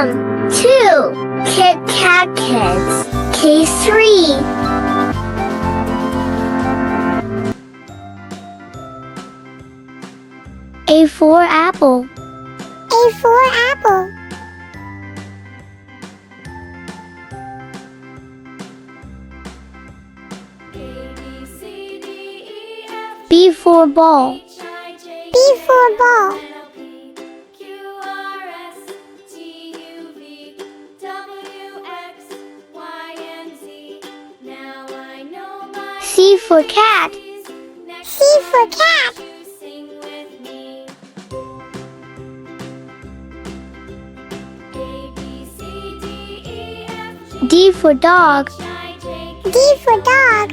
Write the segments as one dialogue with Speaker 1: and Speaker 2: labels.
Speaker 1: 2. Kit Kat Kids. Case 3. A for apple.
Speaker 2: A for apple.
Speaker 1: B for ball.
Speaker 2: B for ball.
Speaker 1: C for cat.
Speaker 2: C for cat.
Speaker 1: D for dog.
Speaker 2: D for dog.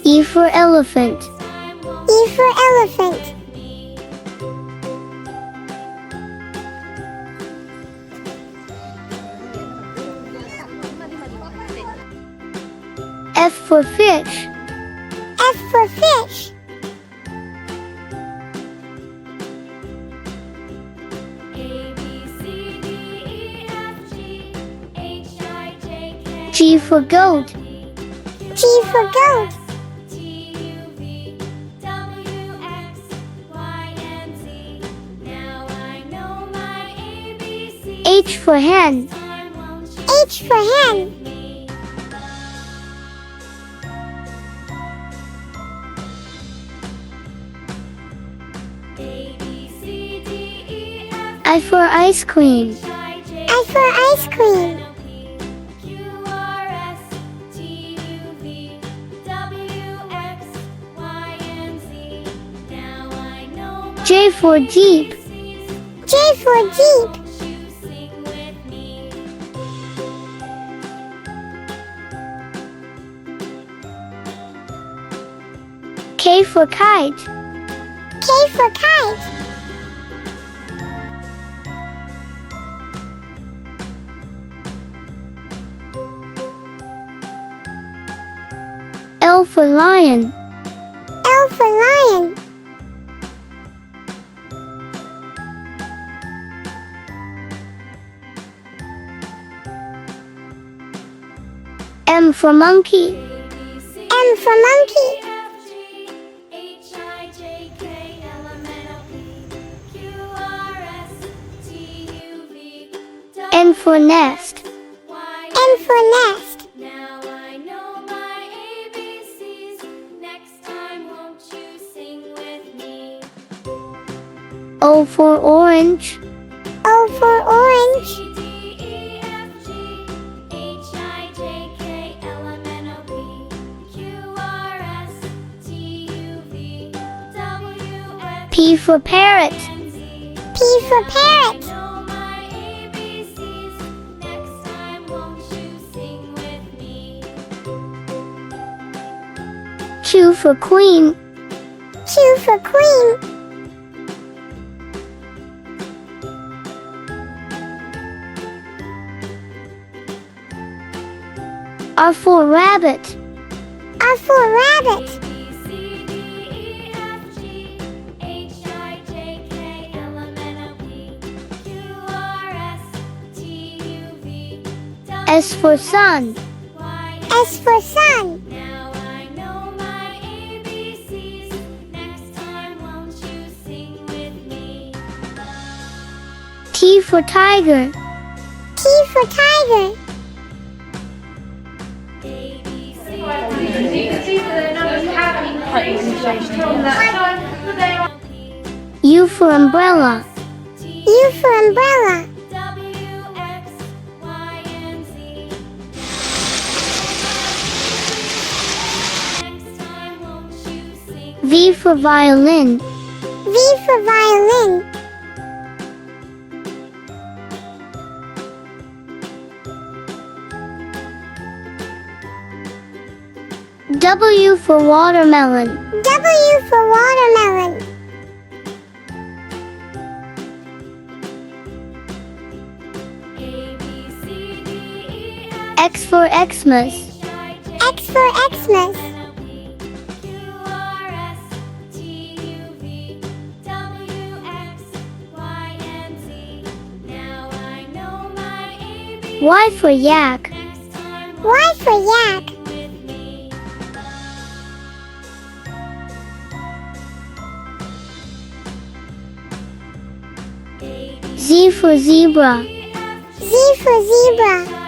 Speaker 1: E for elephant.
Speaker 2: E for elephant.
Speaker 1: F for fish.
Speaker 2: F for fish.
Speaker 1: G for goat.
Speaker 2: G for goat.
Speaker 1: H for hen.
Speaker 2: H for hen.
Speaker 1: I for ice cream.
Speaker 2: I for ice cream.
Speaker 1: J for jeep.
Speaker 2: J for jeep.
Speaker 1: K for kite.
Speaker 2: K for kite.
Speaker 1: L for lion.
Speaker 2: L for lion.
Speaker 1: M for monkey.
Speaker 2: M for monkey.
Speaker 1: N for nest.
Speaker 2: N for nest.
Speaker 1: O for orange.
Speaker 2: O for orange. P for parrot. P for parrot.
Speaker 1: Q for queen.
Speaker 2: Q for queen.
Speaker 1: R for rabbit.
Speaker 2: R for rabbit.
Speaker 1: S for sun.
Speaker 2: S for sun.
Speaker 1: T for tiger.
Speaker 2: T for tiger.
Speaker 1: U for umbrella.
Speaker 2: U for umbrella.
Speaker 1: V for violin.
Speaker 2: V for violin.
Speaker 1: W for watermelon.
Speaker 2: W for watermelon.
Speaker 1: X for Xmas.
Speaker 2: X for Xmas.
Speaker 1: Y for yak.
Speaker 2: Y for yak.
Speaker 1: Z for zebra.
Speaker 2: Z for zebra.